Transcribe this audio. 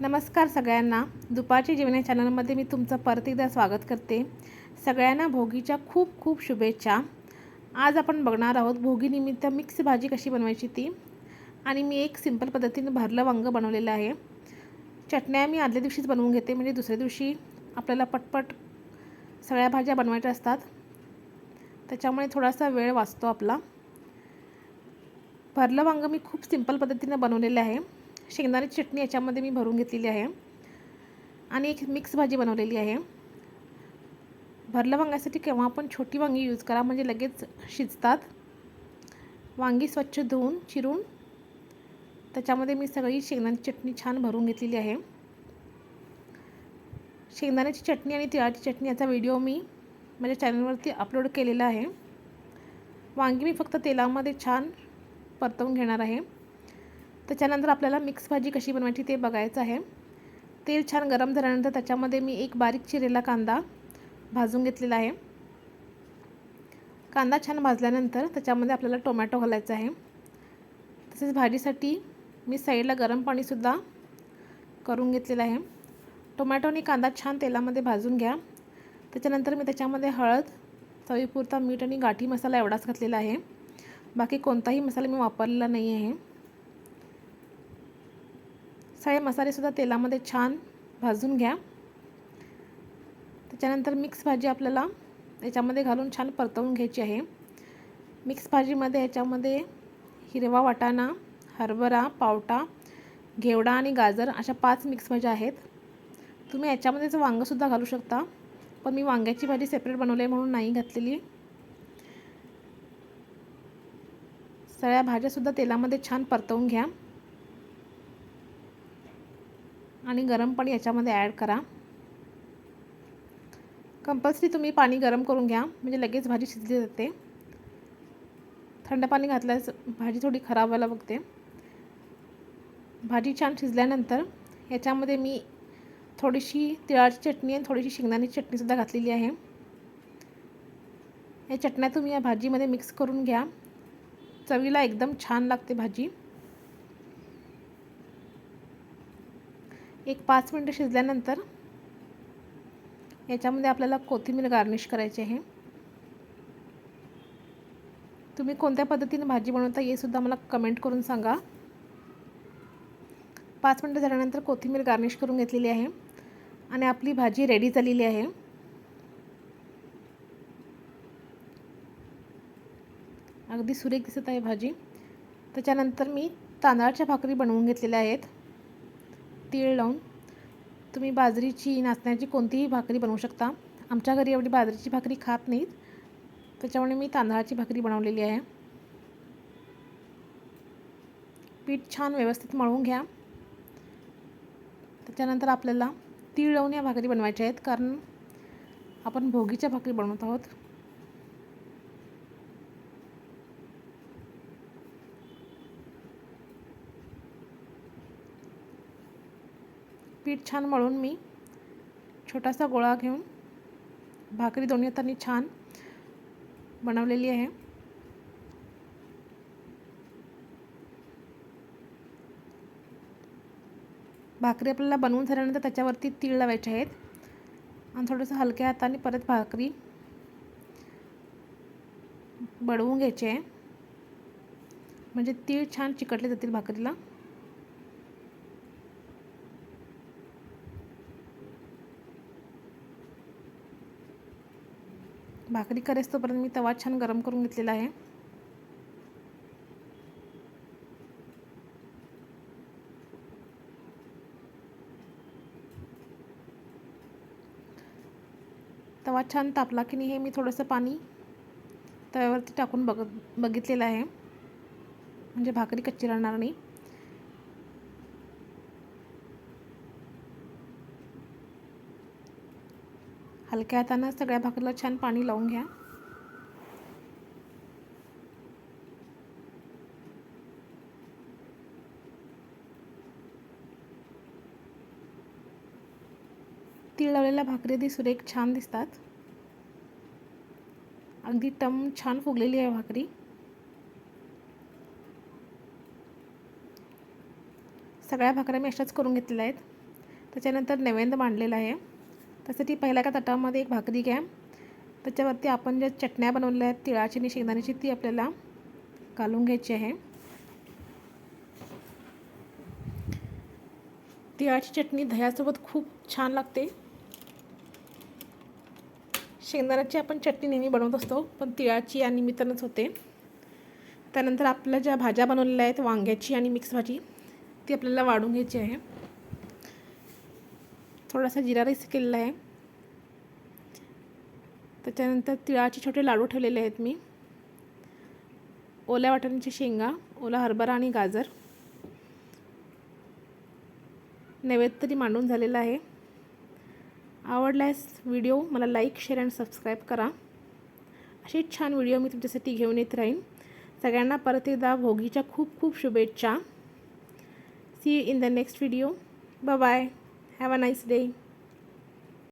नमस्कार सगळ्यांना. दुपारच्या जेवण या चॅनलमध्ये मी तुमचं परत एकदा स्वागत करते. सगळ्यांना भोगीच्या खूप खूप शुभेच्छा. आज आपण बघणार आहोत भोगीनिमित्त मिक्स भाजी कशी बनवायची ती. आणि मी एक सिंपल पद्धतीने भरलं वांग बनवलेलं आहे. चटण्या मी आदल्या दिवशीच बनवून घेते, म्हणजे दुसऱ्या दिवशी आपल्याला पटपट सगळ्या भाज्या बनवायच्या असतात, त्याच्यामुळे थोडासा वेळ वाचतो आपला. भरलं वांग मी खूप सिंपल पद्धतीने बनवलेलं आहे. शेंगदाण्याची चटणी याच्यामध्ये मी भरून घेतलेली आहे आणि एक मिक्स भाजी बनवलेली आहे. भरलं वांग्यासाठी केव्हा आपण छोटी वांगी यूज करा, म्हणजे लगेच शिजतात. वांगी स्वच्छ धुवून चिरून त्याच्यामध्ये मी सगळी शेंगदाण्याची चटणी छान भरून घेतलेली आहे. शेंगदाण्याची चटणी आणि तिळाची चटणी याचा व्हिडिओ मी माझ्या चॅनलवरती अपलोड केलेला आहे. वांगी मी फक्त तेलामध्ये छान परतवून घेणार आहे. त्याच्यानंतर आपल्याला मिक्स भाजी कशी बनवायची ते बघायचं आहे. तेल छान गरम झाल्यानंतर त्याच्यामध्ये मी एक बारीक चिरलेला कांदा भाजून घेतलेला आहे. कांदा छान भाजल्यानंतर त्याच्यामध्ये आपल्याला टोमॅटो घालायचा आहे. तसेच भाजीसाठी मी साईडला गरम पाणीसुद्धा करून घेतलेलं आहे. टोमॅटो आणि कांदा छान तेलामध्ये भाजून घ्या. त्याच्यानंतर मी त्याच्यामध्ये हळद, चवीपुरता मीठ आणि गाठी मसाला एवढाच घातलेला आहे. बाकी कोणताही मसाला मी वापरलेला नाही आहे. सगळे मसालेसुद्धा तेलामध्ये छान भाजून घ्या. त्याच्यानंतर मिक्स भाजी आपल्याला याच्यामध्ये घालून छान परतवून घ्यायची आहे. मिक्स भाजीमध्ये याच्यामध्ये हिरवा वाटाणा, हरभरा, पावटा, घेवडा आणि गाजर अशा 5 मिक्स भाज्या आहेत. तुम्ही याच्यामध्येच वांगंसुद्धा घालू शकता, पण मी वांग्याची भाजी सेपरेट बनवली आहे म्हणून नाही घातलेली. सगळ्या भाज्यासुद्धा तेलामध्ये छान परतवून घ्या आणि गरम पाणी याच्यामध्ये ॲड करा. कंपल्सरी तुम्ही पाणी गरम करून घ्या, म्हणजे लगेच भाजी शिजली जाते. थंड पाणी घातल्यास भाजी थोडी खराब व्हायला बघते. भाजी छान शिजल्यानंतर याच्यामध्ये मी थोडीशी तिळाची चटणी आणि थोडीशी शेंगदाण्याची चटणीसुद्धा घातलेली आहे. या चटण्या तुम्ही या भाजीमध्ये मिक्स करून घ्या. चवीला एकदम छान लागते भाजी. एक 5 मिनिटं शिजल्यानंतर याच्यामध्ये आपल्याला कोथिंबीर गार्निश करायची आहे. तुम्ही कोणत्या पद्धतीने भाजी बनवता हे सुद्धा मला कमेंट करून सांगा. 5 मिनिटं झाल्यानंतर कोथिंबीर गार्निश करून घेतलेली आहे आणि आपली भाजी रेडी झालेली आहे. अगदी सुरेख दिसत आहे भाजी. त्याच्यानंतर मी तांदळाच्या भाकरी बनवून घेतलेल्या आहेत तीळ लावून. तुम्ही बाजरीची, नाचण्याची कोणतीही भाकरी बनवू शकता. आमच्या घरी एवढी बाजरीची भाकरी खात नाहीत, त्याच्यामुळे मी तांदळाची भाकरी बनवलेली आहे. पीठ छान व्यवस्थित मळून घ्या. त्याच्यानंतर आपल्याला तीळ लावून या भाकरी बनवायच्या आहेत, कारण आपण भोगीच्या भाकरी बनवत आहोत. पीठ छान मळून मी छोटासा गोळा घेऊन भाकरी दोन्ही हातांनी छान बनवलेली आहे. भाकरी आपल्याला बनवून झाल्यानंतर त्याच्यावरती तीळ लावायचे आहेत आणि थोडंसं हलक्या हाताने परत भाकरी बडवून घ्यायची आहे, म्हणजे तीळ छान चिकटले जातील भाकरीला. भाकरी करेस तोपर्यंत मी तवा छान गरम करून घेतलेला आहे. तवा छान तापला की नाही हे मी थोडंसं पाणी तव्यावरती टाकून बघितलेलं आहे, म्हणजे भाकरी कच्ची राहणार नाही. हलक्या हातानं सगळ्या भाकरीला छान पाणी लावून घ्या. तीळ लावलेल्या भाकरी अगदी सुरेख छान दिसतात. अगदी टम छान फुगलेली आहे भाकरी. सगळ्या भाकऱ्या मी अशाच करून घेतलेल्या आहेत. त्याच्यानंतर नैवेद्य मांडलेला आहे. त्यासाठी पहिल्या एका ताटामध्ये एक भाकरी घ्या. त्याच्यावरती आपण ज्या चटण्या बनवलेल्या आहेत तिळाची आणि शेंगदाण्याची ती आपल्याला घालून घ्यायची आहे. तिळाची चटणी दह्यासोबत खूप छान लागते. शेंगदाण्याची आपण चटणी नेहमी बनवत असतो, पण तिळाची या निमित्तानंच होते. त्यानंतर आपल्या ज्या भाज्या बनवलेल्या आहेत वांग्याची आणि मिक्स भाजी ती आपल्याला वाढून घ्यायची आहे. थोडासा जिरा राईस केलेला आहे. त्याच्यानंतर तिळाचे छोटे लाडू ठेवलेले आहेत मी. ओल्या वाटाण्याची शेंगा, ओला हरभरा आणि गाजर. नैवेद्य तरी मांडून झालेला आहे. आवडल्यास व्हिडिओ मला लाईक, शेअर आणि सबस्क्राईब करा. असे छान व्हिडिओ मी तुमच्यासाठी घेऊन येत राहीन. सगळ्यांना परत एकदा भोगीच्या खूप खूप शुभेच्छा. See you in the next video. Bye bye. Have a nice day.